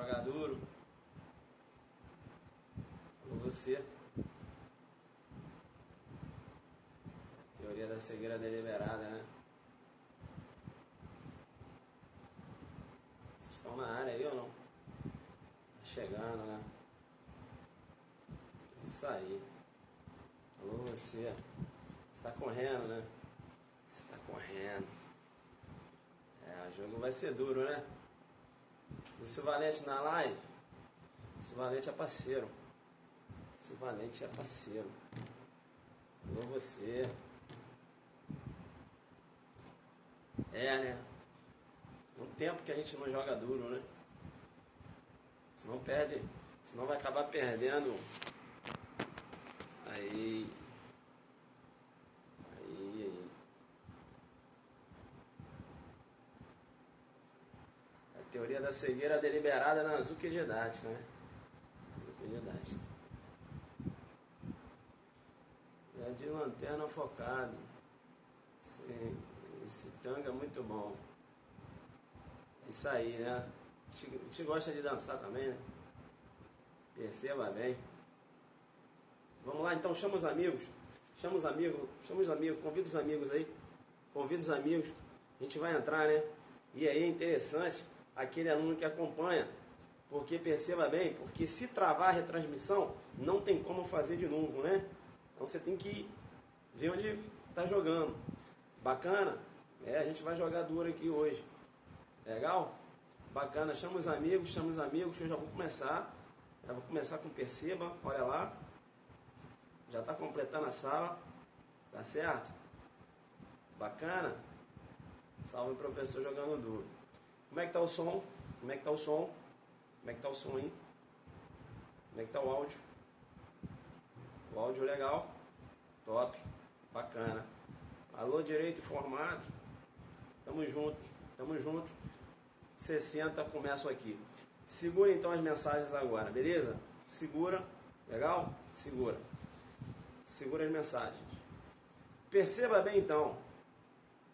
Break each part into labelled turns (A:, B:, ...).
A: jogar duro. Ou você. Teoria da cegueira deliberada, né? Vocês estão na área aí ou não? Tá chegando, né? Isso aí. Alô, você. Você tá correndo, né? Você tá correndo. O jogo vai ser duro, né? Lúcio Valente na live. Lúcio Valente é parceiro. Lúcio Valente é parceiro. Alô, você. Né? Um tempo que a gente não joga duro, né? Senão perde. Senão vai acabar perdendo. Aí. A teoria da cegueira deliberada na Azuki didática, né? Azuki didática. É de lanterna focado. Esse tango é muito bom. Isso aí, né? A gente gosta de dançar também, né? Perceba bem. Vamos lá, então, chama os amigos. Chama os amigos, convida os amigos aí. Convida os amigos. A gente vai entrar, né? E aí é interessante aquele aluno que acompanha. Porque perceba bem, porque se travar a retransmissão, não tem como fazer de novo, né? Então você tem que ver onde está jogando. Bacana? A gente vai jogar duro aqui hoje. Legal? Bacana. Chama os amigos, que eu já vou começar. Já vou começar com Perceba, olha lá. Já está completando a sala. Tá certo? Bacana? Salve o professor jogando duro. Como é que tá o som? Como é que tá o som? Como é que tá o som aí? Como é que tá o áudio? O áudio legal? Top. Bacana. Alô, direito informado. Tamo junto. Tamo junto. 60 começam aqui. Segura então as mensagens agora, beleza? Segura. Legal? Segura. Segura as mensagens. Perceba bem então.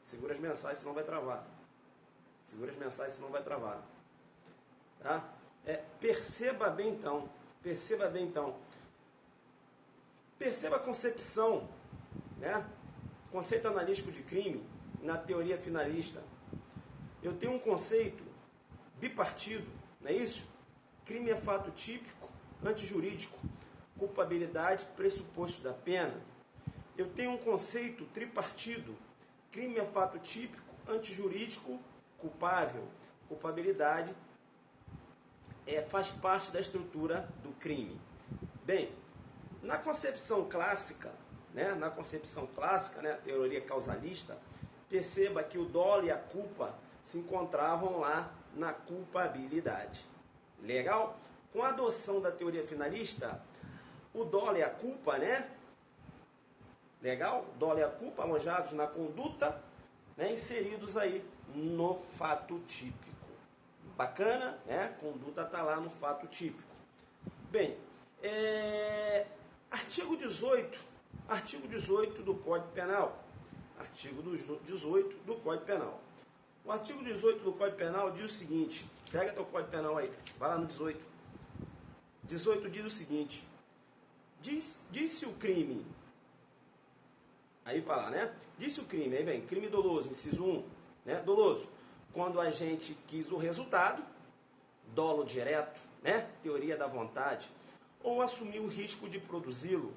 A: Segura as mensagens, senão vai travar. Segura as mensagens, senão vai travar. Tá? Perceba bem então. Perceba bem então. Perceba a concepção, né? Conceito analítico de crime na teoria finalista. Eu tenho um conceito bipartido, não é isso? Crime é fato típico, antijurídico, culpabilidade, pressuposto da pena. Eu tenho um conceito tripartido, crime é fato típico, antijurídico, culpável, culpabilidade faz parte da estrutura do crime. Bem, na concepção clássica, né, a teoria causalista, perceba que o dolo e a culpa se encontravam lá na culpabilidade. Legal? Com a adoção da teoria finalista, o dolo e a culpa, né? Legal? O dolo e a culpa alojados na conduta, né, inseridos aí no fato típico. Bacana, né? Conduta está lá no fato típico. Bem, artigo 18 do Código Penal. Artigo 18 do Código Penal. O artigo 18 do Código Penal diz o seguinte, pega teu Código Penal aí, vai lá no 18. 18 diz o seguinte, disse o crime, aí vai lá, né? Disse o crime, aí vem, crime doloso, inciso 1, né? Doloso, quando a gente quis o resultado, dolo direto, né? Teoria da vontade, ou assumiu o risco de produzi-lo,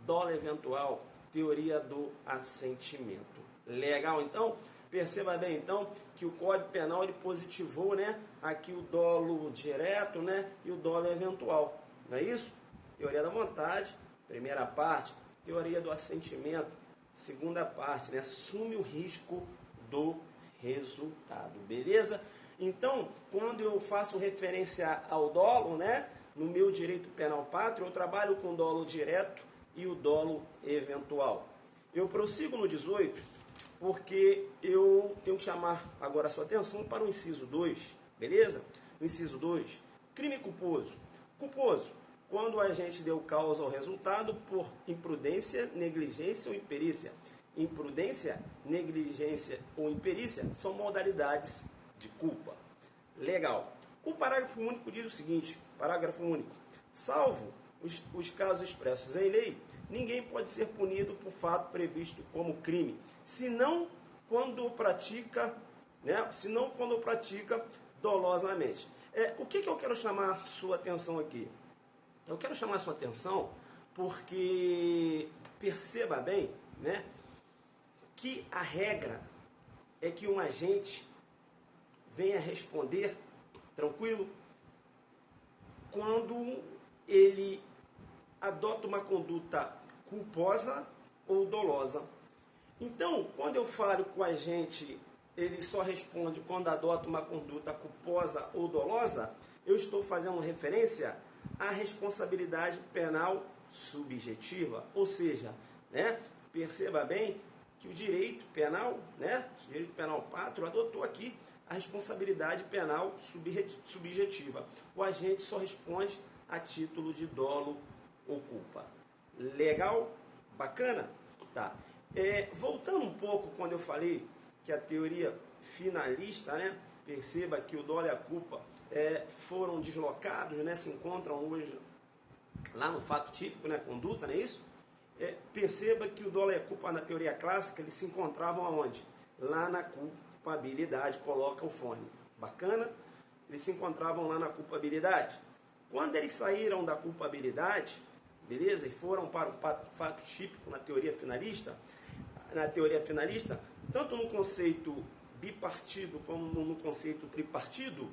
A: dolo eventual, teoria do assentimento. Legal, então? Perceba bem, então, que o Código Penal ele positivou, né, aqui o dolo direto, né, e o dolo eventual. Não é isso? Teoria da vontade, primeira parte, teoria do assentimento, segunda parte, né, assume o risco do resultado. Beleza? Então, quando eu faço referência ao dolo, né, no meu direito penal pátrio, eu trabalho com o dolo direto e o dolo eventual. Eu prossigo no 18, porque eu tenho que chamar agora a sua atenção para o inciso 2, beleza? O inciso 2, crime culposo. Culposo, quando a gente deu causa ao resultado por imprudência, negligência ou imperícia. Imprudência, negligência ou imperícia são modalidades de culpa. Legal. O parágrafo único diz o seguinte, parágrafo único, salvo os casos expressos em lei, ninguém pode ser punido por fato previsto como crime, senão quando o pratica, né, senão quando o pratica dolosamente. O que eu quero chamar a sua atenção aqui? Eu quero chamar a sua atenção porque perceba bem, né, que a regra é que um agente venha responder tranquilo quando ele adota uma conduta culposa ou dolosa. Então, quando eu falo com o agente, ele só responde quando adota uma conduta culposa ou dolosa, eu estou fazendo referência à responsabilidade penal subjetiva, ou seja, né, perceba bem que o direito penal, né, o direito penal pátrio adotou aqui a responsabilidade penal subjetiva. O agente só responde a título de dolo ou culpa. Legal? Bacana? Tá. Voltando um pouco quando eu falei que a teoria finalista, né, perceba que o dolo e a culpa foram deslocados, né, se encontram hoje lá no fato típico, né, conduta, não é isso? Perceba que o dolo e a culpa na teoria clássica, eles se encontravam aonde? Lá na culpabilidade, coloca o fone. Bacana? Eles se encontravam lá na culpabilidade. Quando eles saíram da culpabilidade, beleza, e foram para o fato típico na teoria finalista, tanto no conceito bipartido como no conceito tripartido,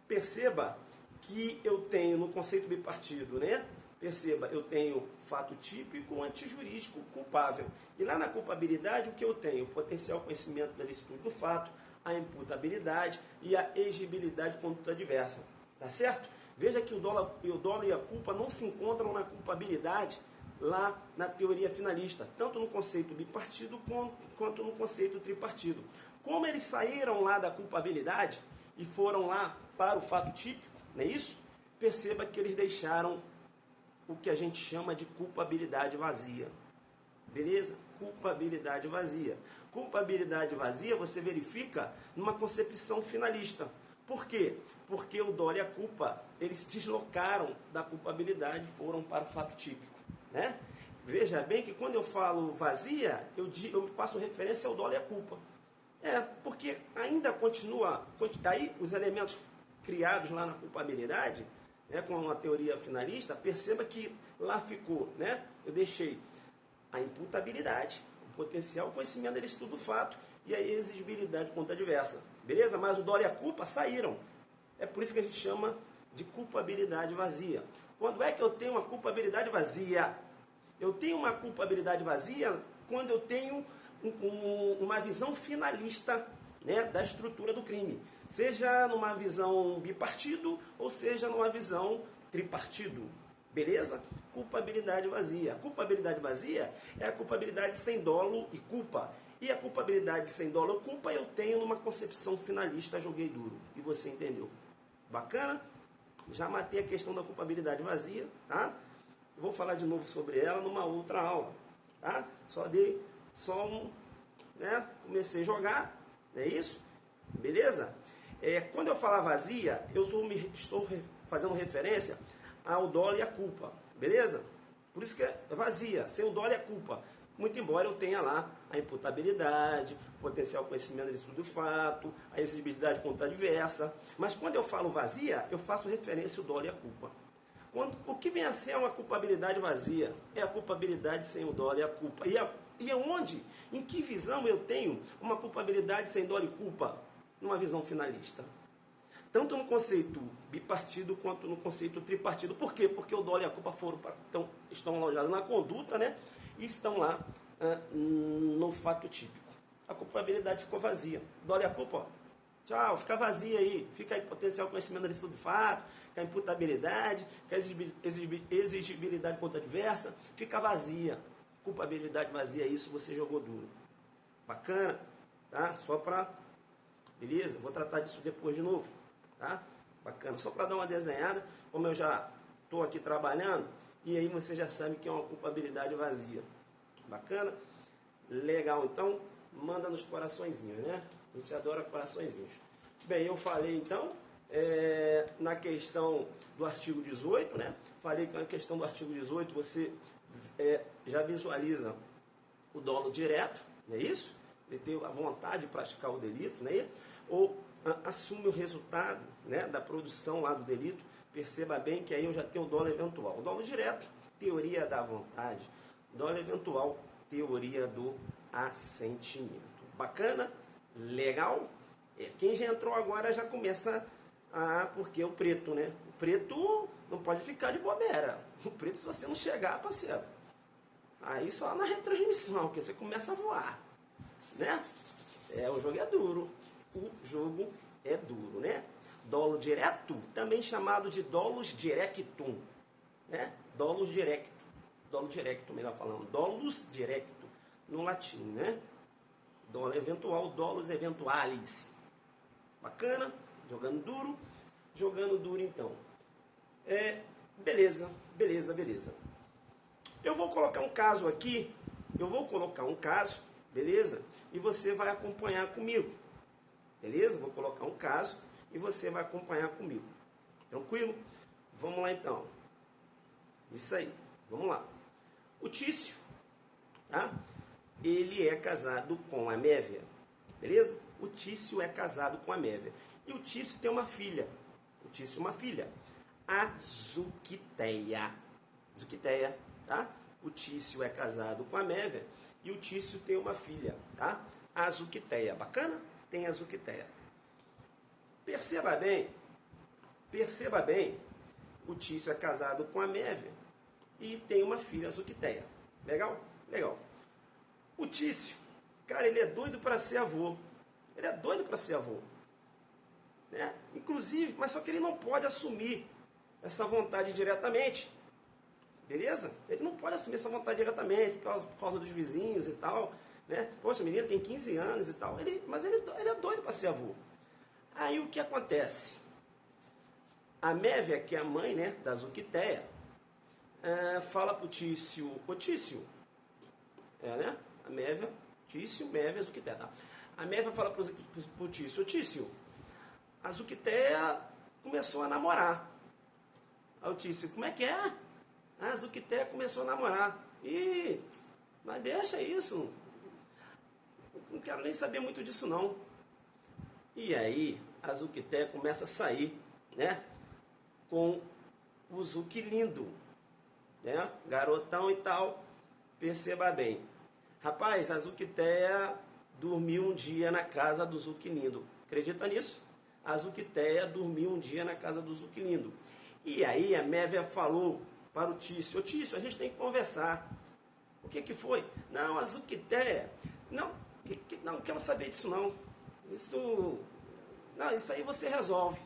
A: perceba que eu tenho no conceito bipartido, né? Perceba, eu tenho fato típico, antijurídico, culpável. E lá na culpabilidade, o que eu tenho? O potencial conhecimento da licitude do fato, a imputabilidade e a exigibilidade de conduta adversa. Tá certo? Veja que o dolo e a culpa não se encontram na culpabilidade lá na teoria finalista, tanto no conceito bipartido quanto no conceito tripartido. Como eles saíram lá da culpabilidade e foram lá para o fato típico, não é isso? Perceba que eles deixaram o que a gente chama de culpabilidade vazia. Beleza? Culpabilidade vazia. Culpabilidade vazia você verifica numa concepção finalista. Por quê? Porque o dolo e a culpa, eles se deslocaram da culpabilidade e foram para o fato típico. Né? Veja bem que quando eu falo vazia, eu faço referência ao dolo e a culpa. Porque ainda continua, aí os elementos criados lá na culpabilidade, né, com a teoria finalista, perceba que lá ficou, né? Eu deixei a imputabilidade, o potencial conhecimento da licitude do fato e a exigibilidade de conduta adversa. Beleza? Mas o dolo e a culpa saíram. É por isso que a gente chama de culpabilidade vazia. Quando é que eu tenho uma culpabilidade vazia? Eu tenho uma culpabilidade vazia quando eu tenho uma visão finalista, né, da estrutura do crime. Seja numa visão bipartido ou seja numa visão tripartido. Beleza? Culpabilidade vazia. A culpabilidade vazia é a culpabilidade sem dolo e culpa. E a culpabilidade sem dolo ou culpa eu tenho numa concepção finalista, joguei duro. E você entendeu? Bacana? Já matei a questão da culpabilidade vazia, tá? Vou falar de novo sobre ela numa outra aula, tá? Comecei a jogar, não é isso? Beleza? Quando eu falar vazia, estou fazendo referência ao dolo e a culpa, beleza? Por isso que é vazia, sem o dolo e a culpa. Muito embora eu tenha lá a imputabilidade, o potencial conhecimento do estudo do fato, a exigibilidade de conduta adversa. Mas quando eu falo vazia, eu faço referência ao dolo e a culpa. O que vem a ser uma culpabilidade vazia? É a culpabilidade sem o dolo e a culpa. E aonde? Em que visão eu tenho uma culpabilidade sem dolo e culpa? Numa visão finalista. Tanto no conceito bipartido quanto no conceito tripartido. Por quê? Porque o dolo e a culpa estão alojados na conduta, né? E estão lá no fato típico. A culpabilidade ficou vazia. Dolo e a culpa, ó, tchau, fica vazia aí. Fica aí potencial conhecimento da licitude do fato, com a imputabilidade, com a exigibilidade contra adversa, fica vazia. Culpabilidade vazia, isso você jogou duro. Bacana? Tá? Só para... Beleza? Vou tratar disso depois de novo. Tá? Bacana. Só para dar uma desenhada, como eu já estou aqui trabalhando, e aí você já sabe que é uma culpabilidade vazia. Bacana? Legal. Então, manda nos coraçõezinhos, né? A gente adora coraçõezinhos. Bem, eu falei então na questão do artigo 18, né? Falei que na questão do artigo 18 você já visualiza o dolo direto, não é isso? Ele tem a vontade de praticar o delito, né? Ou assume o resultado, né, da produção lá do delito. Perceba bem que aí eu já tenho o dolo eventual. O dolo direto, teoria da vontade. O dolo eventual, teoria do assentimento. Bacana? Legal? Quem já entrou agora já começa porque o preto, né? O preto não pode ficar de bobeira. O preto, se você não chegar, parceiro, aí só na retransmissão, que você começa a voar, né? O jogo é duro. O jogo é duro, né? Dolo direto, também chamado de dolus directum, né? Dolus directo. Dolo directo, melhor falando. Dolus directo, no latim, né? Dolo eventual, dolus eventualis. Bacana? Jogando duro então. Beleza. Eu vou colocar um caso aqui, beleza? E você vai acompanhar comigo, beleza? Vou colocar um caso e você vai acompanhar comigo. Tranquilo? Vamos lá então. Isso aí, vamos lá. O Tício, tá? Ele é casado com a Mévia, beleza? O Tício é casado com a Mévia. E o Tício tem uma filha. A Zuquiteia. Zuquiteia, tá? O Tício é casado com a Mévia e o Tício tem uma filha, tá? A Zuquiteia. Bacana? Tem a Zuquiteia. Perceba bem, o Tício é casado com a Mévia e tem uma filha, a Zuquiteia. Legal? Legal. O Tício, cara, ele é doido para ser avô. Né? Inclusive, mas só que ele não pode assumir essa vontade diretamente. Beleza? Ele não pode assumir essa vontade diretamente por causa dos vizinhos e tal. Né? Poxa, o menino tem 15 anos e tal. Mas ele é doido para ser avô. Aí o que acontece? A Mévia, que é a mãe, né, da Zuquiteia, fala pro Tício, ô Tício, né? A Mévia, Tício, Mévia, Zuquiteia, tá? A Mévia fala pro Tício, ô Tício, a Zuquiteia começou a namorar. Aí o Tício, como é que é? A Zuquiteia começou a namorar. Ih, mas deixa isso. Não quero nem saber muito disso não. E aí a Zuquiteia começa a sair, né, com o Zuquilindo, né, garotão e tal. Perceba bem. Rapaz, a Zuquiteia dormiu um dia na casa do Zuquilindo. Acredita nisso? A Zuquiteia dormiu um dia na casa do Zuquilindo. E aí a Mévia falou para o Tício, ô Tício, a gente tem que conversar. O que foi? Não, a Zuquiteia, não quero saber disso não. Isso aí você resolve.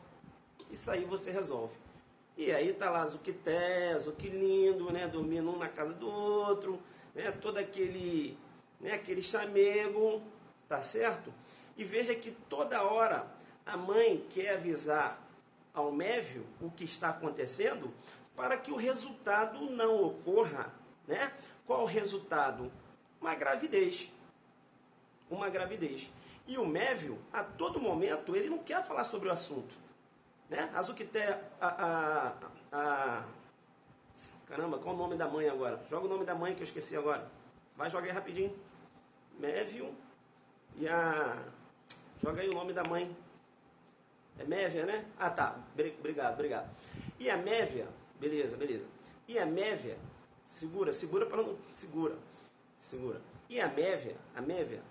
A: E aí tá lá a Zuquiteia, Zuquilindo, né, dormindo um na casa do outro, né, todo aquele chamego, tá certo? E veja que toda hora a mãe quer avisar ao Mévio o que está acontecendo para que o resultado não ocorra, né? Qual o resultado? Uma gravidez. E o Mévio, a todo momento, ele não quer falar sobre o assunto, né? A Zuquiteia, caramba, qual o nome da mãe agora? Joga o nome da mãe que eu esqueci agora. Vai, joga aí rapidinho. Mévio e joga aí o nome da mãe. É Mévia, né? Ah, tá. Obrigado. E a Mévia, beleza. E a Mévia, segura para não... Segura. E a Mévia,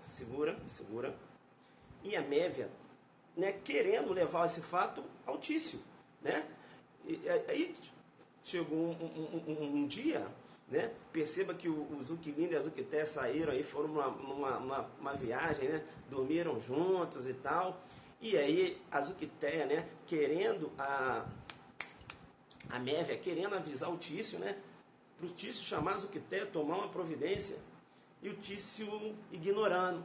A: segura. E a Mévia, né, querendo levar esse fato ao Tício, né? E aí chegou um dia, né? Perceba que o Zuquilindo e a Zuquiteia saíram aí, foram numa viagem, né? Dormiram juntos e tal. E aí a Zuquiteia, né, querendo a Mévia, querendo avisar o Tício, né, para o Tício chamar a Zuquiteia, tomar uma providência, e o Tício ignorando.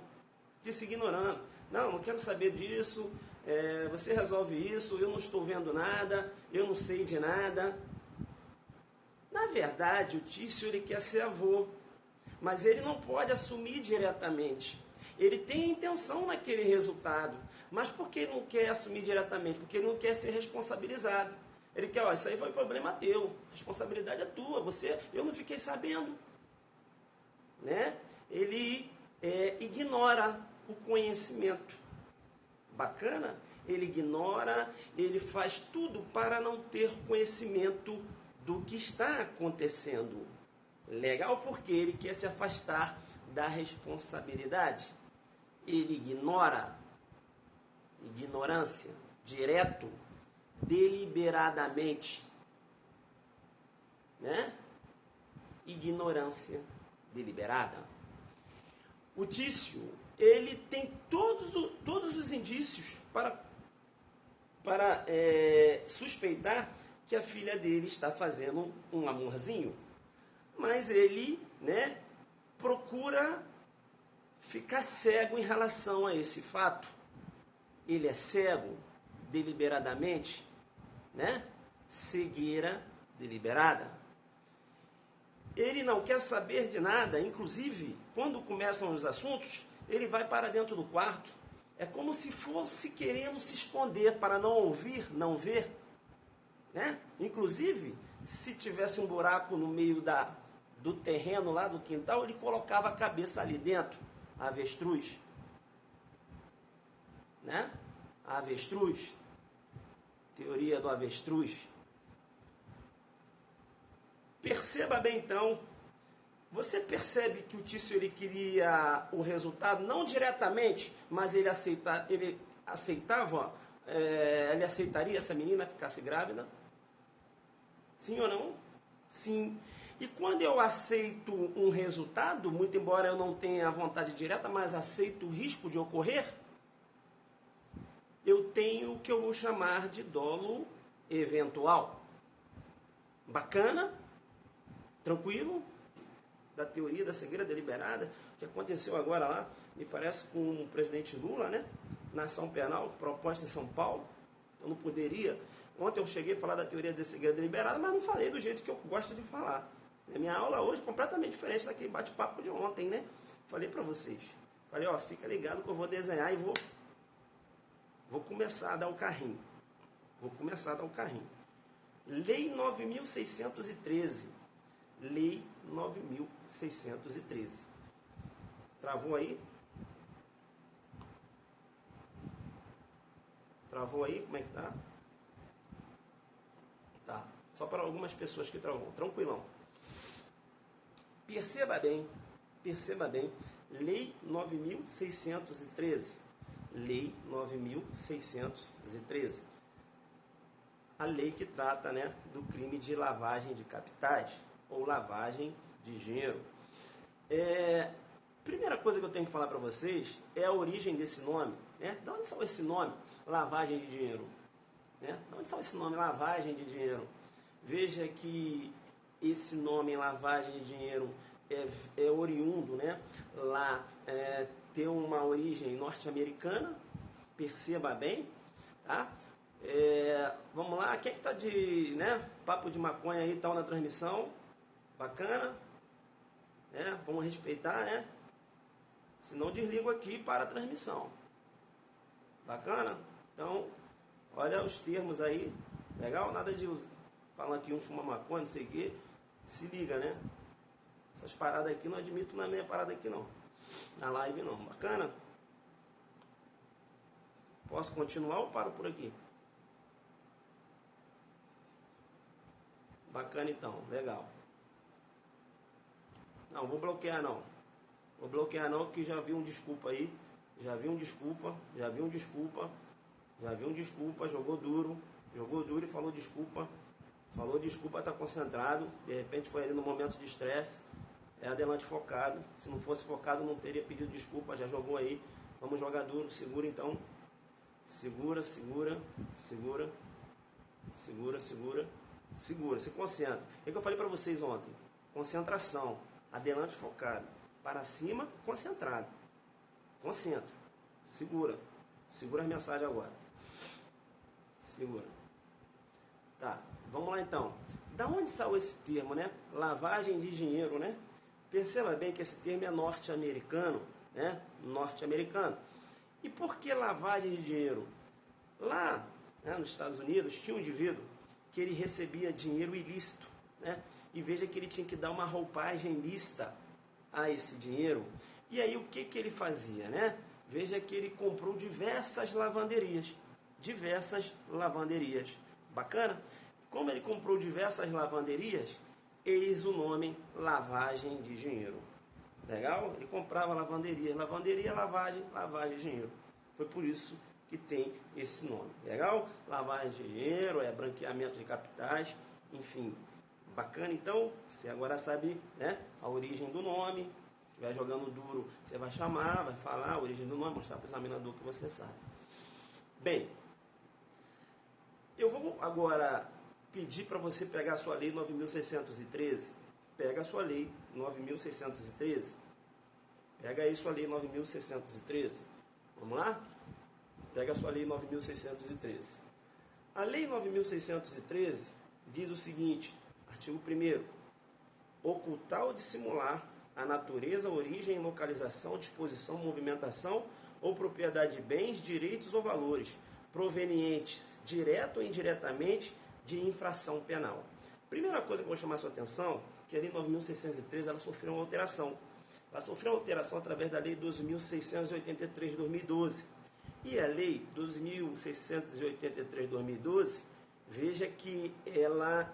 A: Não quero saber disso, você resolve isso, eu não estou vendo nada, eu não sei de nada. Na verdade, o Tício, ele quer ser avô, mas ele não pode assumir diretamente. Ele tem intenção naquele resultado, Mas por que ele não quer assumir diretamente? Porque ele não quer ser responsabilizado. Ele quer, ó, isso aí foi problema teu, responsabilidade é tua, eu não fiquei sabendo. Né? Ele ignora o conhecimento. Bacana? Ele ignora, ele faz tudo para não ter conhecimento do que está acontecendo. Legal, porque ele quer se afastar da responsabilidade. Ele ignora, ignorância, direto, deliberadamente, né? Ignorância deliberada. O Tício, ele tem todos os indícios para suspeitar que a filha dele está fazendo um amorzinho, mas ele, né, procura ficar cego em relação a esse fato. Ele é cego deliberadamente, né? Cegueira deliberada. Ele não quer saber de nada, inclusive, quando começam os assuntos, ele vai para dentro do quarto. É como se fosse querendo se esconder para não ouvir, não ver, né? Inclusive, se tivesse um buraco no meio do terreno lá do quintal, ele colocava a cabeça ali dentro, a avestruz, né? A avestruz, teoria do avestruz. Perceba bem então, você percebe que o Tício ele queria o resultado, não diretamente, mas ele aceitaria essa menina ficasse grávida? Sim ou não? Sim. E quando eu aceito um resultado, muito embora eu não tenha a vontade direta, mas aceito o risco de ocorrer, eu tenho o que eu vou chamar de dolo eventual. Bacana? Tranquilo? Da teoria da cegueira deliberada, que aconteceu agora lá, me parece com o presidente Lula, né? Na ação penal, proposta em São Paulo. Eu não poderia. Ontem eu cheguei a falar da teoria da cegueira deliberada, mas não falei do jeito que eu gosto de falar. A minha aula hoje é completamente diferente daquele bate-papo de ontem, né? Falei para vocês. Falei, ó, fica ligado que eu vou desenhar e vou começar a dar o carrinho. Lei 9.613. Lei 9.613. Travou aí? Travou aí? Como é que tá? Tá. Só para algumas pessoas que travou. Tranquilão. Perceba bem. Lei 9.613. Lei 9.613. A lei que trata, né, do crime de lavagem de capitais ou lavagem de dinheiro. Primeira coisa que eu tenho que falar para vocês é a origem desse nome. Né? De onde saiu esse nome? Lavagem de dinheiro. Né? De onde saiu esse nome? Lavagem de dinheiro. Veja que esse nome, lavagem de dinheiro, é oriundo, né? Lá tem uma origem norte-americana. Perceba bem, tá? Vamos lá, quem é que está de, né, papo de maconha aí, tal, na transmissão? Bacana? Vamos respeitar, né? Senão desligo aqui para a transmissão. Bacana? Então, olha os termos aí. Legal? Nada de falar que um fuma maconha, não sei o quê. Se liga, né? Essas paradas aqui não admito na minha parada aqui não. Na live não. Bacana? Posso continuar ou paro por aqui? Bacana então, legal. Não, vou bloquear não. Vou bloquear não, porque já vi um desculpa aí. Já vi um desculpa, jogou duro e falou desculpa. Falou desculpa, tá concentrado. De repente foi ali no momento de estresse. Adelante focado. Se não fosse focado, não teria pedido desculpa. Já jogou aí. Vamos jogar duro. Segura então. Segura. Se concentra. O que eu falei para vocês ontem? Concentração. Adelante focado. Para cima, concentrado. Concentra. Segura as mensagens agora. Segura. Tá, vamos lá então. Da onde saiu esse termo, né? Lavagem de dinheiro, né? Perceba bem que esse termo é norte-americano, né? Norte-americano. E por que lavagem de dinheiro? Lá, né, nos Estados Unidos, tinha um indivíduo que ele recebia dinheiro ilícito, né? E veja que ele tinha que dar uma roupagem lícita a esse dinheiro. E aí o que ele fazia, né? Veja que ele comprou diversas lavanderias. Bacana? Como ele comprou diversas lavanderias, eis o nome lavagem de dinheiro. Legal? Ele comprava lavanderia, lavagem de dinheiro. Foi por isso que tem esse nome. Legal? Lavagem de dinheiro, branqueamento de capitais, enfim. Bacana, então, você agora sabe, né, a origem do nome. Se estiver jogando duro, você vai chamar, vai falar a origem do nome, mostrar para o examinador que você sabe. Bem, eu vou agora pedir para você pegar a sua lei 9.613. Pega a sua lei 9.613. Pega aí sua lei 9.613. Vamos lá? Pega a sua lei 9.613. A lei 9.613 diz o seguinte, artigo 1º. Ocultar ou dissimular a natureza, origem, localização, disposição, movimentação ou propriedade de bens, direitos ou valores provenientes, direto ou indiretamente, de infração penal. Primeira coisa que eu vou chamar a sua atenção, que a lei 9.613 ela sofreu uma alteração. Ela sofreu uma alteração através da lei 12.683 de 2012. E a lei 12.683 de 2012, veja que ela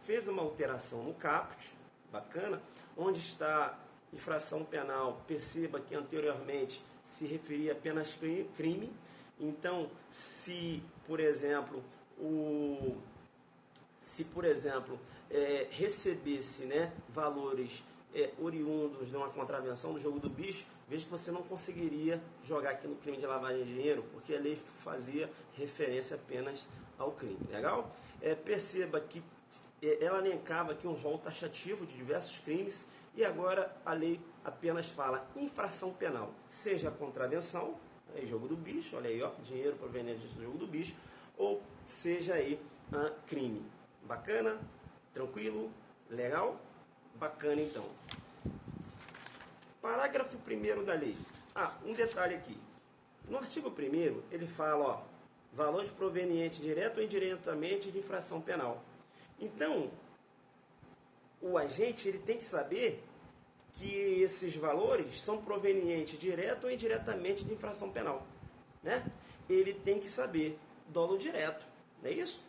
A: fez uma alteração no caput, bacana, onde está infração penal, perceba que anteriormente se referia apenas crime. Então, se, por exemplo, recebesse, né, valores oriundos de uma contravenção do jogo do bicho, veja que você não conseguiria jogar aqui no crime de lavagem de dinheiro, porque a lei fazia referência apenas ao crime. Legal? Perceba que ela elencava aqui um rol taxativo de diversos crimes e agora a lei apenas fala infração penal, seja contravenção, aí jogo do bicho, olha aí, ó, dinheiro proveniente do jogo do bicho, ou seja aí crime. Bacana? Tranquilo? Legal? Bacana então. Parágrafo 1º da lei. Um detalhe aqui. No artigo 1º, ele fala, ó, valores provenientes direto ou indiretamente de infração penal. Então, o agente ele tem que saber que esses valores são provenientes direto ou indiretamente de infração penal, né? Ele tem que saber dolo direto, não é isso?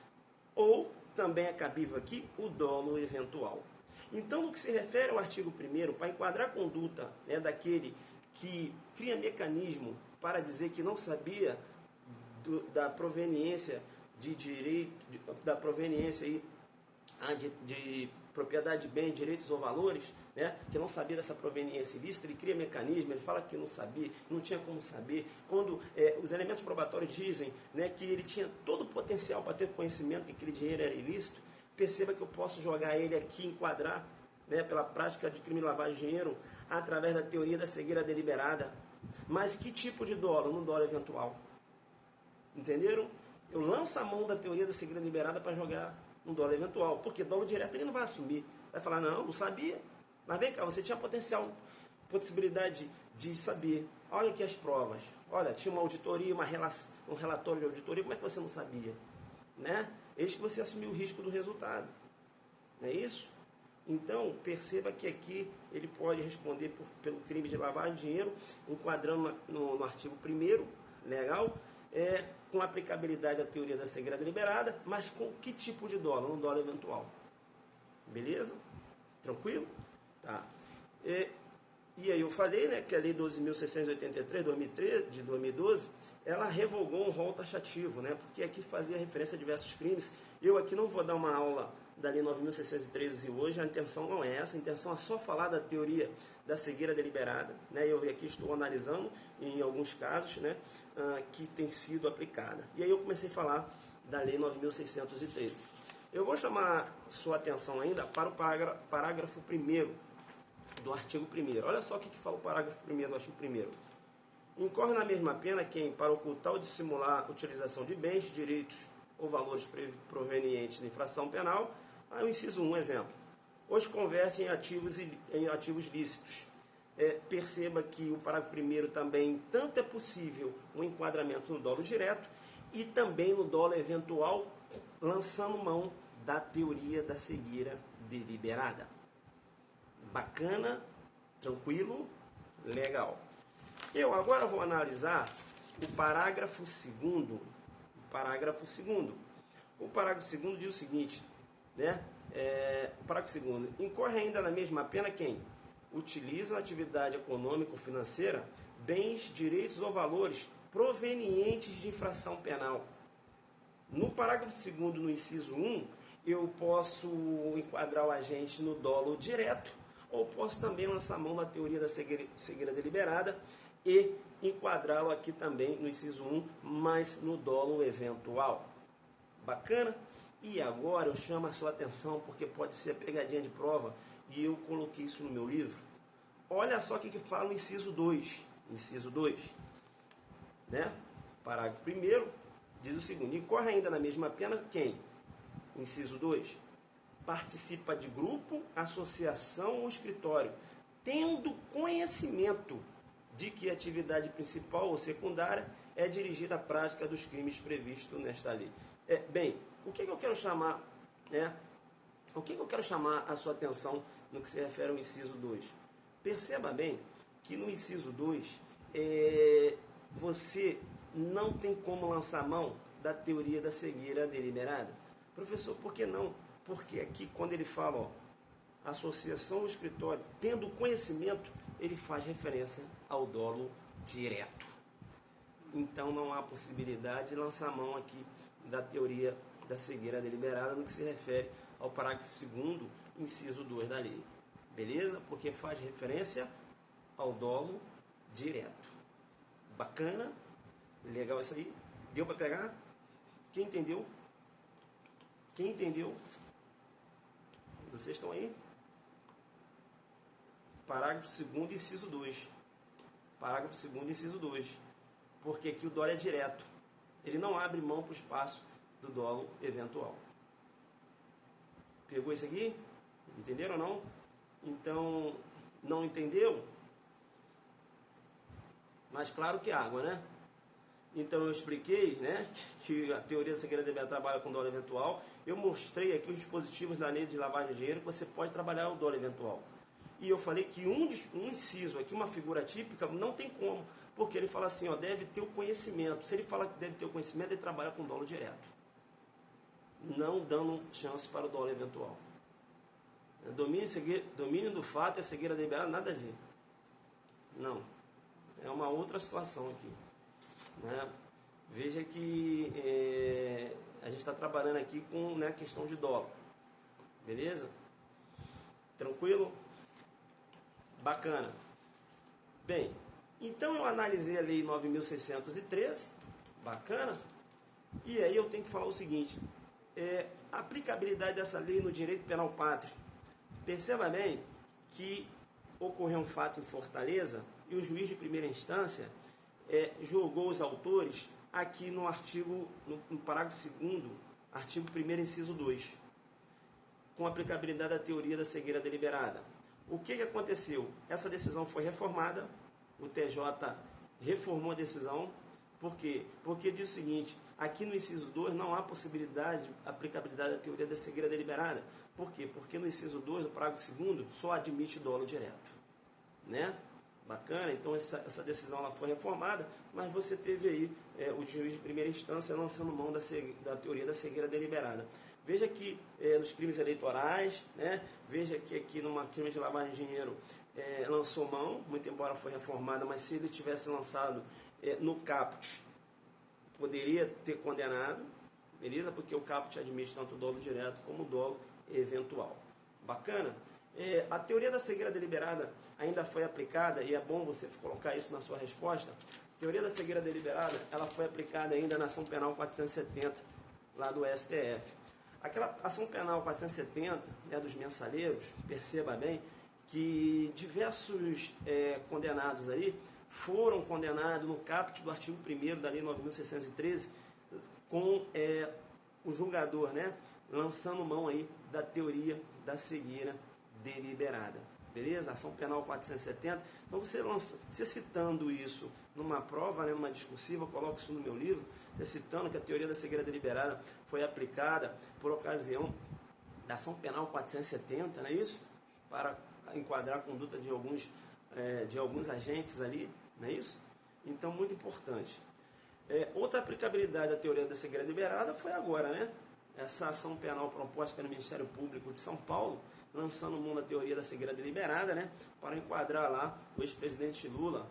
A: Ou também é cabível aqui o dolo eventual. Então, no que se refere ao artigo 1º, para enquadrar a conduta, né, daquele que cria mecanismo para dizer que não sabia da proveniência de direito, da proveniência aí, de propriedade de bens, direitos ou valores, né, que não sabia dessa proveniência ilícita, ele cria mecanismo, ele fala que não sabia, não tinha como saber. Quando os elementos probatórios dizem, né, que ele tinha todo o potencial para ter conhecimento que aquele dinheiro era ilícito, perceba que eu posso jogar ele aqui, enquadrar, né, pela prática de crime de lavagem de dinheiro, através da teoria da cegueira deliberada. Mas que tipo de dolo? No dolo eventual. Entenderam? Eu lanço a mão da teoria da cegueira deliberada para jogar um dolo eventual, porque dolo direto ele não vai assumir. Vai falar, não sabia. Mas vem cá, você tinha possibilidade de saber. Olha aqui as provas. Olha, tinha uma auditoria, um relatório de auditoria, como é que você não sabia? Né? Eis que você assumiu o risco do resultado. Não é isso? Então, perceba que aqui ele pode responder pelo crime de lavagem de dinheiro, enquadrando no artigo 1º, legal? Com aplicabilidade da teoria da cegueira deliberada, mas com que tipo de dolo? Um dolo eventual. Beleza? Tranquilo? Tá. E aí eu falei, né, que a lei 12.683 de 2012, ela revogou um rol taxativo, né, porque aqui fazia referência a diversos crimes. Eu aqui não vou dar uma aula da lei 9.613 hoje, a intenção não é essa, a intenção é só falar da teoria da cegueira deliberada, né? Eu aqui estou analisando em alguns casos, né, que tem sido aplicada. E aí eu comecei a falar da lei 9.613. Eu vou chamar sua atenção ainda para o parágrafo 1º do artigo 1º. Olha só o que fala o parágrafo 1º do artigo 1º. Incorre na mesma pena quem, para ocultar ou dissimular a utilização de bens, direitos ou valores provenientes de infração penal. O inciso 1, exemplo. Os converte em ativos lícitos. Perceba que o parágrafo primeiro também, tanto é possível o enquadramento no dolo direto e também no dolo eventual, lançando mão da teoria da cegueira deliberada. Bacana, tranquilo, legal. Eu agora vou analisar o parágrafo segundo. O parágrafo segundo diz o seguinte, né? O parágrafo segundo: incorre ainda na mesma pena quem utiliza na atividade econômica ou financeira bens, direitos ou valores provenientes de infração penal. No parágrafo segundo, no inciso 1, eu posso enquadrar o agente no dolo direto, ou posso também lançar mão da teoria da cegueira deliberada e enquadrá-lo aqui também no inciso 1, mas no dolo eventual. Bacana? E agora eu chamo a sua atenção, porque pode ser pegadinha de prova, e eu coloquei isso no meu livro. Olha só o que fala o inciso 2. Inciso 2. Né? Parágrafo 1º diz o seguinte: incorre ainda na mesma pena quem? Inciso 2. Participa de grupo, associação ou escritório, tendo conhecimento de que a atividade principal ou secundária é dirigida à prática dos crimes previstos nesta lei. Bem, o que eu quero chamar, né? O que eu quero chamar a sua atenção no que se refere ao inciso 2? Perceba bem que no inciso 2, você não tem como lançar mão da teoria da cegueira deliberada. Professor, por que não? Porque aqui, quando ele fala, ó, associação ou escritório, tendo conhecimento, ele faz referência ao dolo direto. Então, não há possibilidade de lançar mão aqui da teoria da cegueira deliberada no que se refere ao parágrafo 2º, inciso 2 da lei. Beleza? Porque faz referência ao dolo direto. Bacana? Legal isso aí? Deu para pegar? Quem entendeu? Quem entendeu? Vocês estão aí? Parágrafo 2º, inciso 2. Parágrafo 2º, inciso 2. Porque aqui o dolo é direto. Ele não abre mão para o espaço do dolo eventual. Pegou isso aqui? Entenderam ou não? Então, não entendeu? Mas claro que é água, né? Então eu expliquei, né, que a teoria da cegueira deliberada trabalha com dolo eventual. Eu mostrei aqui os dispositivos da lei de lavagem de dinheiro que você pode trabalhar o dolo eventual. E eu falei que um inciso aqui, uma figura típica, não tem como. Porque ele fala assim, ó, deve ter o conhecimento. Se ele fala que deve ter o conhecimento, ele trabalha com dolo direto, não dando chance para o dolo eventual. Domínio do fato e a cegueira deliberada, nada a ver. Não. É uma outra situação aqui. Né? Veja que a gente está trabalhando aqui com, né, questão de dolo. Beleza? Tranquilo? Bacana. Bem, então eu analisei a lei 9.613. Bacana? E aí eu tenho que falar o seguinte: a aplicabilidade dessa lei no direito penal pátrio. Perceba bem que ocorreu um fato em Fortaleza e o juiz de primeira instância julgou os autores aqui no artigo, no parágrafo 2º, artigo 1º, inciso 2, com aplicabilidade da teoria da cegueira deliberada. O que aconteceu? Essa decisão foi reformada, o TJ reformou a decisão. Por quê? Porque diz o seguinte: aqui no inciso 2 não há possibilidade de aplicabilidade da teoria da cegueira deliberada. Por quê? Porque no inciso 2, no parágrafo 2º, só admite dolo direto. Né? Bacana? Então essa decisão ela foi reformada, mas você teve aí o juiz de primeira instância lançando mão da teoria da cegueira deliberada. Veja que nos crimes eleitorais, né? Veja que aqui numa crime de lavagem de dinheiro lançou mão, muito embora foi reformada, mas se ele tivesse lançado no caput, poderia ter condenado, beleza? Porque o caput admite tanto o dolo direto como o dolo eventual. Bacana? A teoria da cegueira deliberada ainda foi aplicada, e é bom você colocar isso na sua resposta. A teoria da cegueira deliberada, ela foi aplicada ainda na ação penal 470, lá do STF. Aquela ação penal 470, né, dos mensaleiros, perceba bem que diversos condenados aí foram condenados no caput do artigo 1º da lei 9.613, com o julgador, né, lançando mão aí da teoria da cegueira deliberada. beleza? Ação penal 470. Então você citando isso numa prova, né, numa discursiva, eu coloco isso no meu livro, você citando que a teoria da cegueira deliberada foi aplicada por ocasião da ação penal 470, não é isso? Para enquadrar a conduta de alguns agentes ali, não é isso? Então, muito importante. Outra aplicabilidade da teoria da cegueira deliberada foi agora, né? Essa ação penal proposta pelo Ministério Público de São Paulo, lançando o mundo a teoria da cegueira deliberada, né? Para enquadrar lá o ex-presidente Lula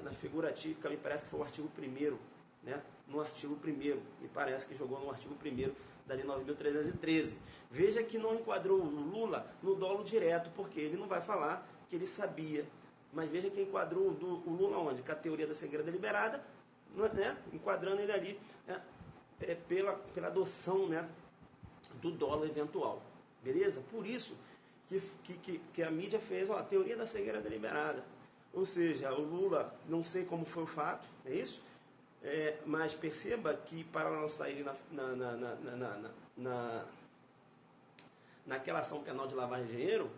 A: na figura típica, me parece que foi o artigo 1º, né? No artigo 1º, me parece que jogou no artigo 1º da Lei 9.313. Veja que não enquadrou o Lula no dolo direto, porque ele não vai falar que ele sabia. Mas veja que enquadrou o Lula onde? Com a teoria da cegueira deliberada, né? Enquadrando ele ali pela adoção, né, do dolo eventual. Beleza? Por isso que a mídia fez a teoria da cegueira deliberada. Ou seja, o Lula, não sei como foi o fato, é isso? Mas perceba que para lançar ele naquela ação penal de lavagem de dinheiro,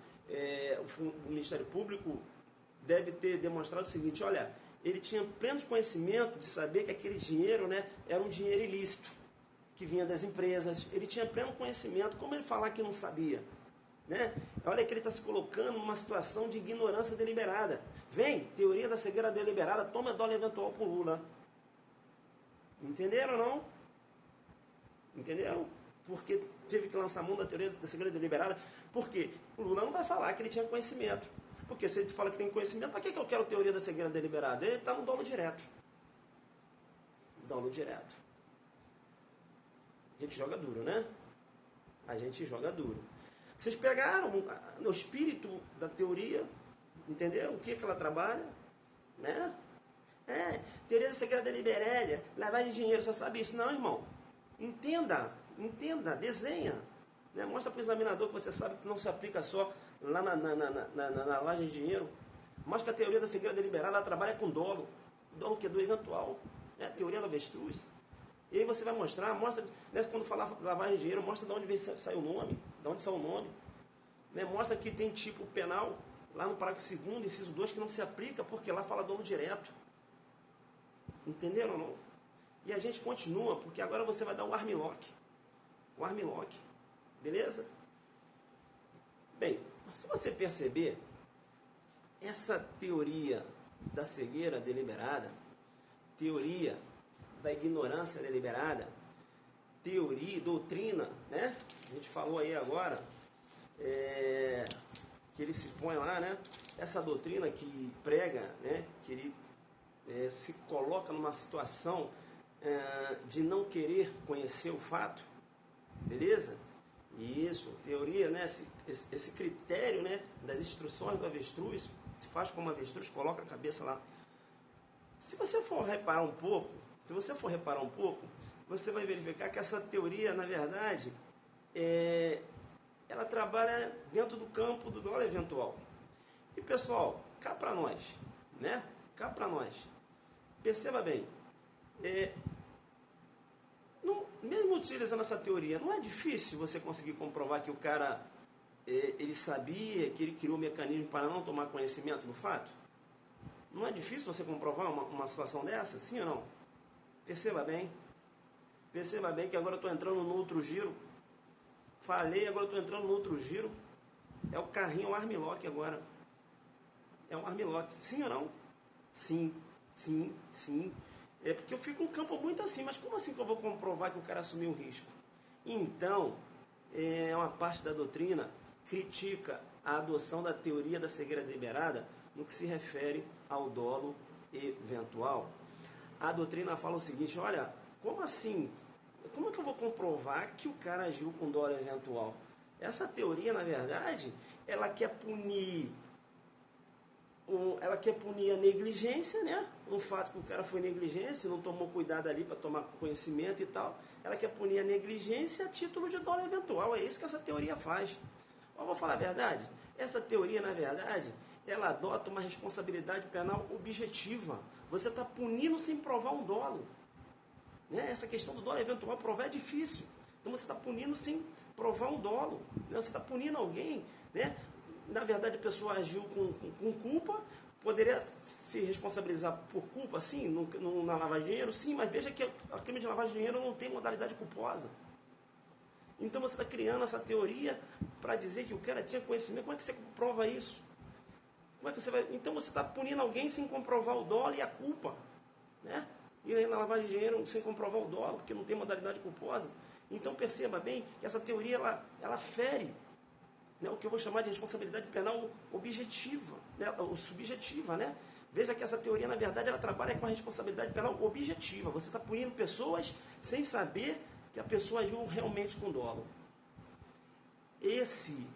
A: o Ministério Público deve ter demonstrado o seguinte: olha, ele tinha pleno conhecimento de saber que aquele dinheiro, né, era um dinheiro ilícito, que vinha das empresas. Ele tinha pleno conhecimento. Como ele falar que não sabia? Né? Olha que ele está se colocando numa situação de ignorância deliberada. Vem, teoria da cegueira deliberada, toma dolo eventual para o Lula. Entenderam ou não? Entenderam? Porque teve que lançar a mão da teoria da cegueira deliberada. Por quê? O Lula não vai falar que ele tinha conhecimento. Porque se ele fala que tem conhecimento, para que eu quero teoria da cegueira deliberada? Ele está no dolo direto. Dolo direto. A gente joga duro, né? A gente joga duro. Vocês pegaram no espírito da teoria, entendeu? O que ela trabalha, né? Teoria da cegueira deliberada, lavagem de dinheiro, só sabe isso. Não, irmão. Entenda, desenha. Né? Mostra para o examinador que você sabe que não se aplica só lá na lavagem de dinheiro. Mostra que a teoria da cegueira deliberada ela trabalha com dolo. Dolo que é do eventual. A teoria da avestruz. E aí você vai mostra, né, quando falar lavagem de dinheiro, mostra de onde sai o nome, de onde sai o nome. Né? Mostra que tem tipo penal, lá no parágrafo 2º, inciso 2, que não se aplica, porque lá fala dolo direto. Entenderam ou não? E a gente continua, porque agora você vai dar o armlock. O armlock. Beleza? Bem, se você perceber, essa teoria da cegueira deliberada, teoria da ignorância deliberada, doutrina, né? A gente falou aí agora, que ele se põe lá, né? Essa doutrina que prega, né? Que ele se coloca numa situação de não querer conhecer o fato, beleza? Isso, teoria, né? Esse critério, né? Das instruções do avestruz, se faz como avestruz, coloca a cabeça lá. Se você for reparar um pouco, você vai verificar que essa teoria, na verdade, ela trabalha dentro do campo do dolo eventual. E, pessoal, cá para nós, né? Cá para nós. Perceba bem, mesmo utilizando essa teoria, não é difícil você conseguir comprovar que o cara, ele sabia, que ele criou um mecanismo para não tomar conhecimento do fato? Não é difícil você comprovar uma situação dessa, sim ou não? Perceba bem que agora eu estou entrando no outro giro. Falei, agora eu estou entrando no outro giro. É o carrinho, o armlock agora. É um armlock, sim ou não? Sim. É porque eu fico um campo muito assim, mas como assim que eu vou comprovar que o cara assumiu um risco? Então, uma parte da doutrina critica a adoção da teoria da cegueira deliberada no que se refere ao dolo eventual. A doutrina fala o seguinte: olha, como assim? Como é que eu vou comprovar que o cara agiu com dolo eventual? Essa teoria, na verdade, ela quer punir a negligência, né? Um fato que o cara foi negligente, não tomou cuidado ali para tomar conhecimento e tal. Ela quer punir a negligência a título de dolo eventual. É isso que essa teoria faz. Eu vou falar a verdade. Essa teoria, na verdade, ela adota uma responsabilidade penal objetiva. Você está punindo sem provar um dolo. Né? Essa questão do dolo eventual provar é difícil. Então você está punindo sem provar um dolo. Né? Você está punindo alguém, né? na verdade a pessoa agiu com culpa, poderia se responsabilizar por culpa, sim, na lavagem de dinheiro, sim, mas veja que a crime de lavagem de dinheiro não tem modalidade culposa. Então você está criando essa teoria para dizer que o cara tinha conhecimento. Como é que você comprova isso? Como é que você vai... Então você está punindo alguém sem comprovar o dolo e a culpa, né? E aí na lavagem de dinheiro sem comprovar o dolo, porque não tem modalidade culposa. Então perceba bem que essa teoria ela fere, né, o que eu vou chamar de responsabilidade penal objetiva, né, ou subjetiva, né? Veja que essa teoria, na verdade, ela trabalha com a responsabilidade penal objetiva. Você está punindo pessoas sem saber que a pessoa agiu realmente com dolo. Esse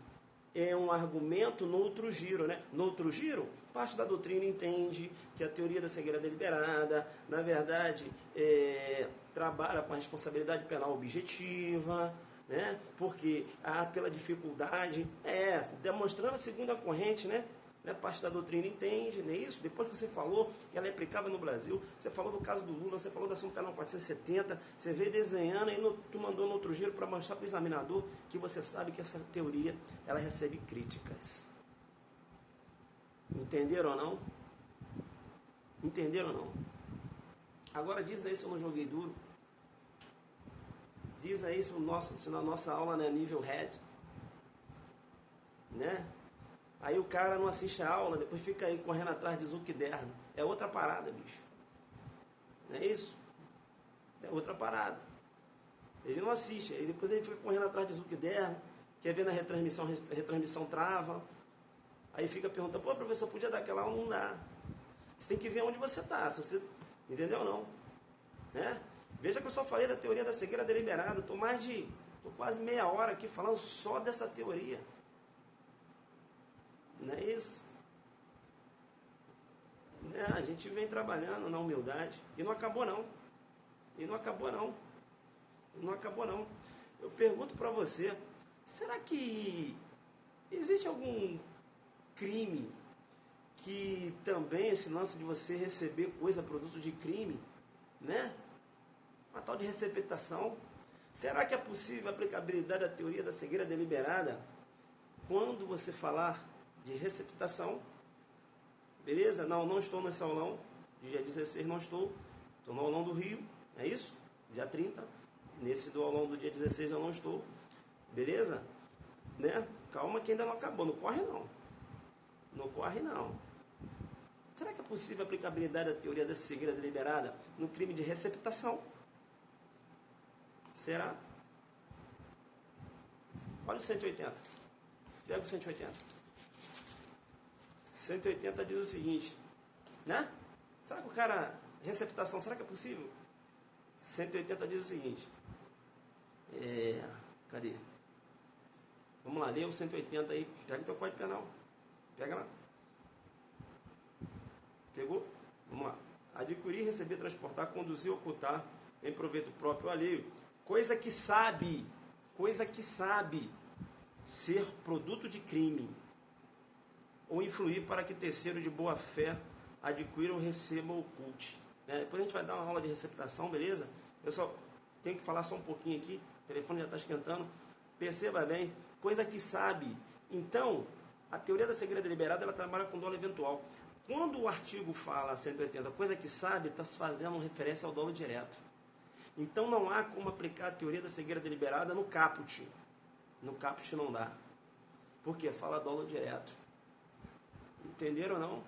A: é um argumento no outro giro, né? No outro giro, parte da doutrina entende que a teoria da cegueira deliberada, na verdade, trabalha com a responsabilidade penal objetiva, né? Porque pela dificuldade, demonstrando a segunda corrente, né? Parte da doutrina entende, não é isso? Depois que você falou que ela é aplicável no Brasil, você falou do caso do Lula, você falou da ação penal 470, você veio desenhando e tu mandou no outro giro para mostrar para o examinador que você sabe que essa teoria ela recebe críticas. Entenderam ou não? Entenderam ou não? Agora diz aí se eu não joguei duro. Diz aí se na nossa aula não é nível head, né? Aí o cara não assiste a aula, depois fica aí correndo atrás de Zuckerberg. É outra parada, bicho. Não é isso? É outra parada. Ele não assiste, aí depois ele fica correndo atrás de Zuckerberg, quer ver na retransmissão, a retransmissão trava. Aí fica perguntando, pô, professor, podia dar aquela aula? Não dá. Você tem que ver onde você está, se você... Entendeu ou não? Né? Veja que eu só falei da teoria da cegueira deliberada, estou quase meia hora aqui falando só dessa teoria. Não é isso? A gente vem trabalhando na humildade e não acabou não. E não acabou não. Não acabou não. Eu pergunto para você, será que existe algum crime que também esse lance de você receber coisa produto de crime, né? Uma tal de receptação. Será que é possível a aplicabilidade da teoria da cegueira deliberada quando você falar de receptação? Beleza? Não estou nesse aulão, dia 16 não estou no aulão do Rio, é isso? Dia 30, nesse do aulão do dia 16 eu não estou, beleza? Né? Calma que ainda não acabou, não corre não. Não corre não. Será que é possível a aplicabilidade da teoria da cegueira deliberada no crime de receptação? Será? Olha o 180. Pega o 180. 180 diz o seguinte, né? Será que o cara, receptação, será que é possível? 180 diz o seguinte, cadê? Vamos lá, lê o 180 aí, pega o teu código penal, pega lá. Pegou? Vamos lá. Adquirir, receber, transportar, conduzir, ocultar, em proveito próprio ou alheio, coisa que sabe ser produto de crime, ou influir para que terceiro de boa fé adquira ou receba ou oculte. Depois a gente vai dar uma aula de receptação, beleza? Eu só tenho que falar só um pouquinho aqui, o telefone já está esquentando. Perceba bem, coisa que sabe. Então, a teoria da cegueira deliberada, ela trabalha com dolo eventual. Quando o artigo fala 180, coisa que sabe, está se fazendo referência ao dolo direto. Então não há como aplicar a teoria da cegueira deliberada no caput. No caput não dá. Porque fala dolo direto. Entenderam ou não?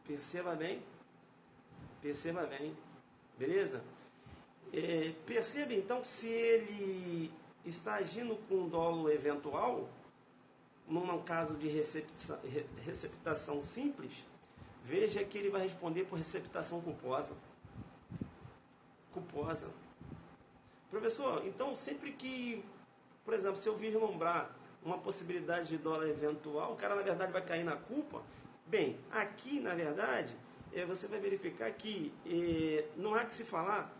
A: Perceba bem. Perceba bem. Beleza? Perceba então que se ele está agindo com dolo eventual, num caso de receptação simples, veja que ele vai responder por receptação culposa. Culposa. Professor, então sempre que, por exemplo, se eu vislumbrar uma possibilidade de dolo eventual, o cara na verdade vai cair na culpa. Bem, aqui na verdade, você vai verificar que não há que se falar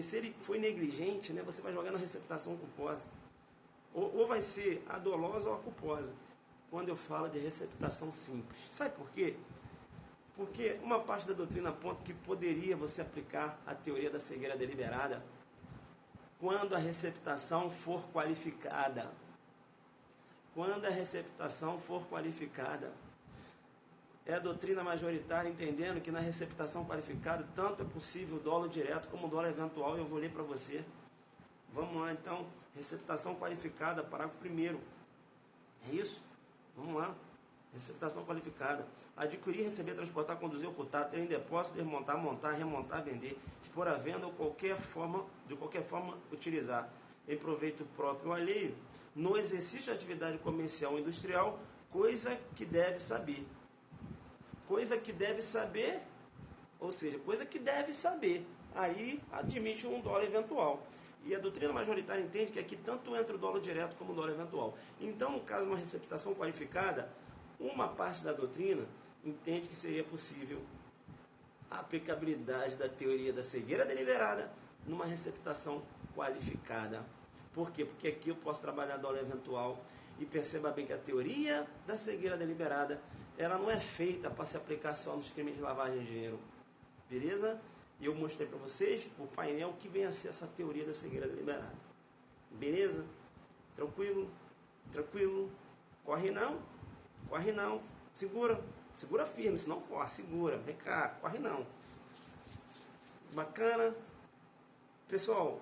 A: se ele foi negligente, né, você vai jogar na receptação culposa. Ou vai ser a dolosa ou a culposa, quando eu falo de receptação simples. Sabe por quê? Porque uma parte da doutrina aponta que poderia você aplicar a teoria da cegueira deliberada quando a receptação for qualificada. quando a receptação for qualificada. É a doutrina majoritária entendendo que na receptação qualificada tanto é possível o dolo direto como o dolo eventual. Eu vou ler para você. Vamos lá então, receptação qualificada, parágrafo 1º. É isso? Vamos lá. Receptação qualificada. Adquirir, receber, transportar, conduzir, ocultar, ter em depósito, desmontar, montar, remontar, vender, expor à venda ou de qualquer forma utilizar em proveito próprio ou alheio, no exercício de atividade comercial ou industrial, coisa que deve saber. Coisa que deve saber, ou seja, coisa que deve saber. Aí admite um dolo eventual. E a doutrina majoritária entende que aqui tanto entra o dolo direto como o dolo eventual. Então, no caso de uma receptação qualificada, uma parte da doutrina entende que seria possível a aplicabilidade da teoria da cegueira deliberada numa receptação qualificada. Por quê? Porque aqui eu posso trabalhar dolo eventual e perceba bem que a teoria da cegueira deliberada ela não é feita para se aplicar só nos crimes de lavagem de dinheiro. Beleza? E eu mostrei para vocês o painel que vem a ser essa teoria da cegueira deliberada. Beleza? Tranquilo? Tranquilo? Corre não? Corre não. Segura. Segura firme, senão corre. Segura. Vem cá. Corre não. Bacana. Pessoal,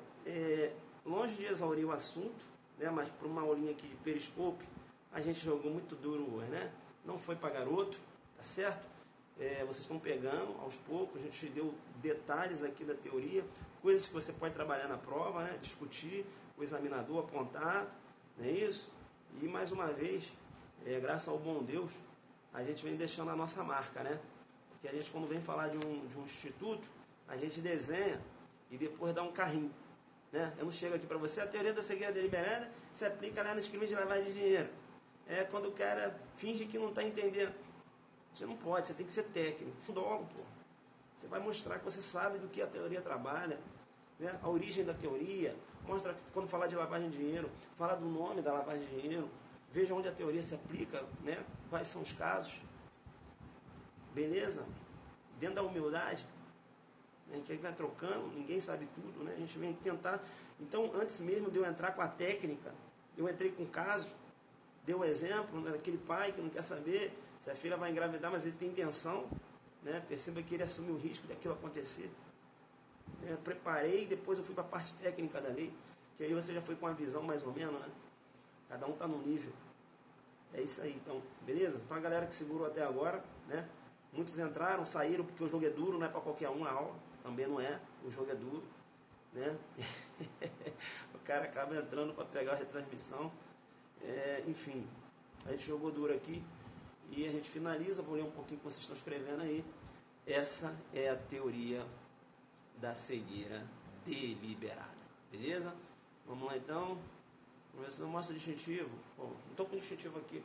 A: longe de exaurir o assunto, né, mas para uma aulinha aqui de periscope, a gente jogou muito duro hoje, né? Não foi para garoto, tá certo? Vocês estão pegando aos poucos, a gente deu detalhes aqui da teoria, coisas que você pode trabalhar na prova, né? Discutir, o examinador apontar, não é isso? E mais uma vez, graças ao bom Deus, a gente vem deixando a nossa marca, né? Porque a gente quando vem falar de um instituto, a gente desenha e depois dá um carrinho, né? Eu não chego aqui para você, a teoria da cegueira deliberada se aplica lá nos crimes de lavagem de dinheiro. Quando o cara finge que não está entendendo. Você não pode, você tem que ser técnico. Dolo, pô. Você vai mostrar que você sabe do que a teoria trabalha, né? A origem da teoria. Mostra que quando falar de lavagem de dinheiro, fala do nome da lavagem de dinheiro. Veja onde a teoria se aplica, né? Quais são os casos. Beleza? Dentro da humildade, a gente vai trocando, ninguém sabe tudo, né? A gente vem tentar. Então, antes mesmo de eu entrar com a técnica, eu entrei com o caso, dei o exemplo, né, daquele pai que não quer saber se a filha vai engravidar, mas ele tem intenção, né? Perceba que ele assumiu o risco daquilo acontecer. Preparei, depois eu fui para a parte técnica da lei, que aí você já foi com uma visão mais ou menos, né? Cada um está num nível. É isso aí, então, beleza? Então a galera que segurou até agora, né? Muitos entraram, saíram, porque o jogo é duro, não é para qualquer um a aula, também não é, o jogo é duro, né? O cara acaba entrando para pegar a retransmissão. Enfim, a gente jogou duro aqui e a gente finaliza. Vou ler um pouquinho o que vocês estão escrevendo aí. Essa é a teoria da cegueira deliberada, beleza? Vamos lá então. Vamos ver se não mostra o distintivo. Não estou com o distintivo aqui.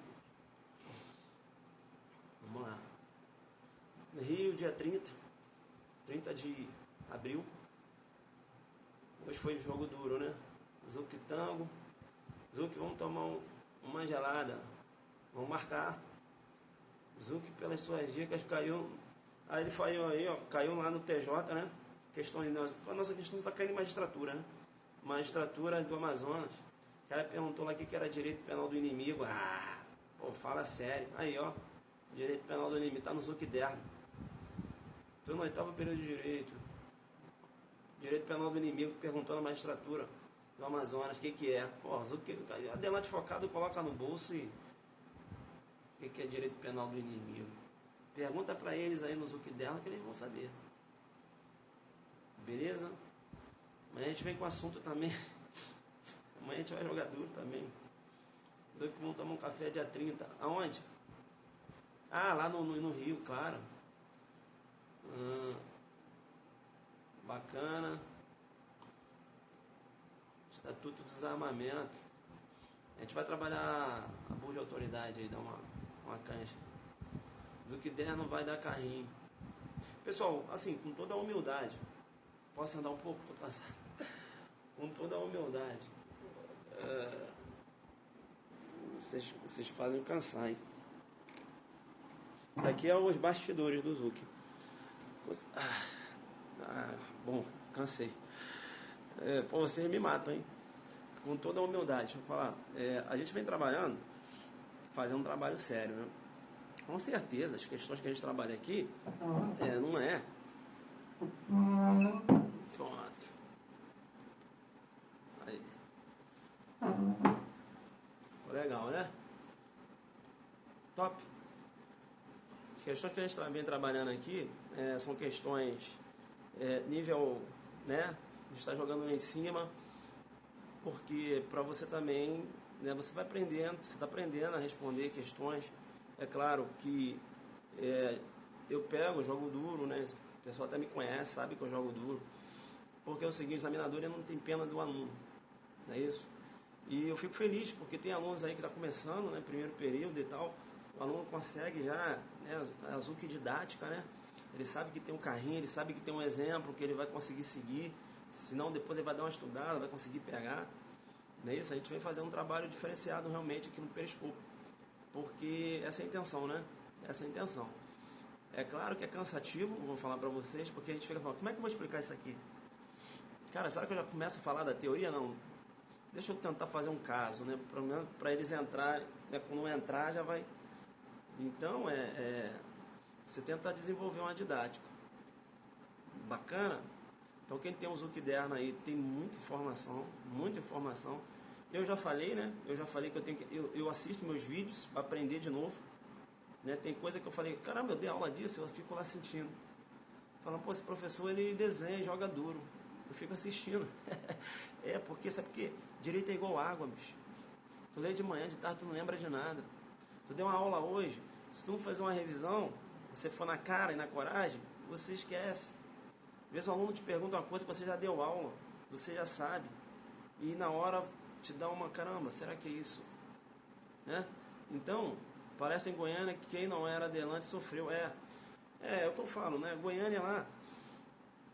A: Vamos lá. Rio, dia 30 de abril. Hoje foi jogo duro, né? Zuc Tango. Zuc, vamos tomar uma gelada. Vamos marcar. Zuc, pelas suas dicas, caiu. Aí ele falou aí, ó, caiu lá no TJ, né? A nossa questão está caindo em magistratura, né? Magistratura do Amazonas. O cara perguntou lá o que era direito penal do inimigo. Pô, fala sério. Aí, ó, direito penal do inimigo, tá no Zuc Derno. Estou no 8º período de direito. Direito penal do inimigo, perguntou na magistratura do Amazonas o que é. Pô, adelante focado, coloca no bolso e o que é direito penal do inimigo. Pergunta para eles aí no Zuc Derno que eles vão saber. Beleza? Amanhã a gente vem com o assunto também. Amanhã a gente vai jogar duro também. Doido que vamos tomar um café dia 30. Aonde? Lá no Rio, claro. Bacana. Estatuto do Desarmamento. A gente vai trabalhar abuso de autoridade aí, dar uma cancha. Zuc Derno vai dar carrinho. Pessoal, assim, com toda a humildade. Posso andar um pouco? Estou cansado. Com toda a humildade. Vocês fazem eu cansar, hein? Isso aqui é os bastidores do Zuc. Bom, cansei. Vocês me matam, hein? Com toda a humildade, deixa eu falar. A gente vem trabalhando fazer um trabalho sério, né? Com certeza, as questões que a gente trabalha aqui, não é. Pronto. Aí. Legal, né? Top. As questões que a gente vem trabalhando aqui são questões nível, né? A gente está jogando lá em cima, porque para você também, né, você vai aprendendo, você está aprendendo a responder questões. É claro que eu pego, jogo duro, né? O pessoal até me conhece, sabe que eu jogo duro. Porque é o seguinte, o examinador ele não tem pena do aluno, não é isso? E eu fico feliz, porque tem alunos aí que estão começando, né, primeiro período e tal, o aluno consegue já, né, a Zuc didática, né? Ele sabe que tem um carrinho, ele sabe que tem um exemplo que ele vai conseguir seguir, senão depois ele vai dar uma estudada, vai conseguir pegar, não é isso? A gente vem fazendo um trabalho diferenciado realmente aqui no Periscopo, porque essa é a intenção, né? Essa é a intenção. É claro que é cansativo, vou falar para vocês, porque a gente fica falando, como é que eu vou explicar isso aqui? Cara, será que eu já começo a falar da teoria? Não. Deixa eu tentar fazer um caso, né? Para eles entrarem, né? Quando entrar já vai... Então, você tenta desenvolver uma didática. Bacana? Então, quem tem um Zucderna aí tem muita informação, muita informação. Eu já falei, né? Eu já falei que eu assisto meus vídeos para aprender de novo. Né? Tem coisa que eu falei, caramba, eu dei aula disso, eu fico lá sentindo. Falando, pô, esse professor ele desenha e joga duro. Eu fico assistindo. Porque, sabe por quê? Direito é igual água, bicho. Tu lê de manhã, de tarde, tu não lembra de nada. Tu deu uma aula hoje, se tu não fazer uma revisão, você for na cara e na coragem, você esquece. Às vezes o aluno te pergunta uma coisa que você já deu aula, você já sabe. E na hora te dá uma, caramba, será que é isso? Né? Então, parece em Goiânia que quem não era adelante sofreu. É o que eu falo, né? Goiânia lá,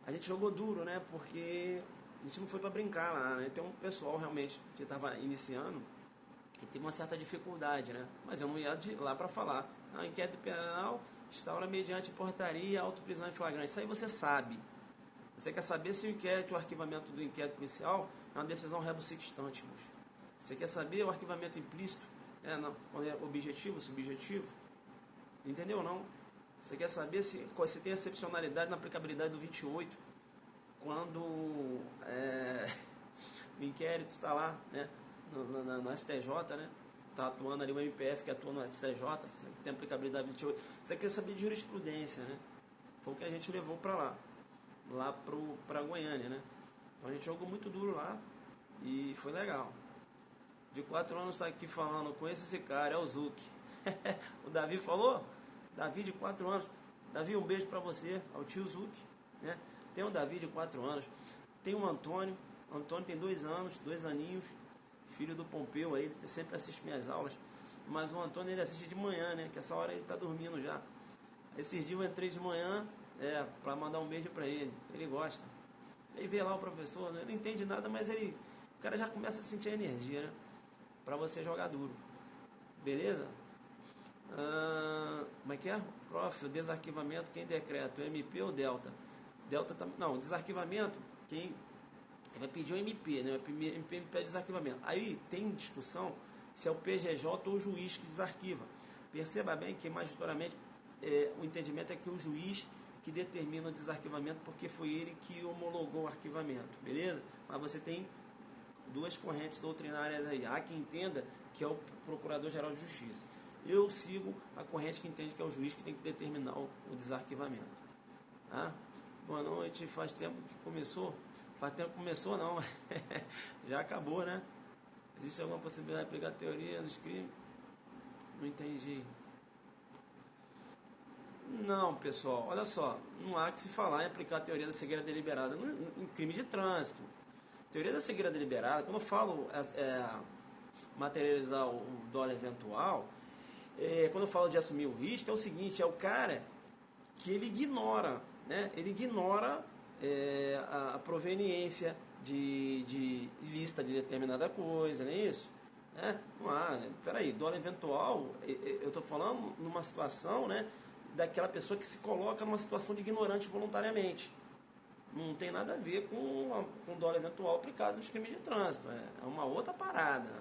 A: a gente jogou duro, né? Porque a gente não foi para brincar lá, né? Tem um pessoal realmente que estava iniciando e teve uma certa dificuldade, né? Mas eu não ia de lá para falar. A inquérito penal instaura mediante portaria, autoprisão em flagrante. Isso aí você sabe. Você quer saber se o arquivamento do inquérito policial é uma decisão rebus sic stantibus. Você quer saber o arquivamento implícito? Quando é objetivo, subjetivo? Entendeu ou não? Você quer saber se tem excepcionalidade na aplicabilidade do 28, quando o inquérito está lá, né, no STJ, né, está atuando ali o MPF que atua no STJ, que tem aplicabilidade do 28. Você quer saber de jurisprudência, né? Foi o que a gente levou para lá para Goiânia, né? Então a gente jogou muito duro lá e foi legal. De 4 anos está aqui falando, conheço esse cara, é o Zuc. O Davi falou? Davi de 4 anos. Davi, um beijo para você, ao tio Zuc, né? Tem o Davi de 4 anos. Tem o Antônio. O Antônio tem 2 anos, 2 aninhos. Filho do Pompeu aí, ele sempre assiste minhas aulas. Mas o Antônio ele assiste de manhã, né? Que essa hora ele está dormindo já. Esses dias eu entrei de manhã, para mandar um beijo para ele. Ele gosta. Aí vê lá o professor, ele não entende nada, mas o cara já começa a sentir a energia, né? Para você jogar duro. Beleza? Como é que é? Prof, o desarquivamento, quem decreta? O MP ou o Delta? Delta tá, não, o desarquivamento, quem vai pedir o MP, né? O MP pede desarquivamento. Aí tem discussão se é o PGJ ou o juiz que desarquiva. Perceba bem que, majoritariamente, o entendimento é que o juiz que determina o desarquivamento, porque foi ele que homologou o arquivamento, beleza? Mas você tem 2 correntes doutrinárias aí. Há quem entenda que é o Procurador-Geral de Justiça. Eu sigo a corrente que entende que é o juiz que tem que determinar o desarquivamento. Tá? Boa noite, faz tempo que começou? Faz tempo que começou não, já acabou, né? Existe alguma possibilidade de pegar a teoria dos crimes? Não entendi. Não, pessoal, olha só, não há que se falar em aplicar a teoria da cegueira deliberada em crime de trânsito. Teoria da cegueira deliberada, quando eu falo materializar o dolo eventual, quando eu falo de assumir o risco, é o seguinte, é o cara que ele ignora, né? Ele ignora a proveniência de ilícita de determinada coisa, não é isso? Não há, peraí, dolo eventual, eu estou falando numa situação, né, daquela pessoa que se coloca numa situação de ignorante voluntariamente. Não tem nada a ver com dolo eventual aplicado nos crimes de trânsito. É uma outra parada.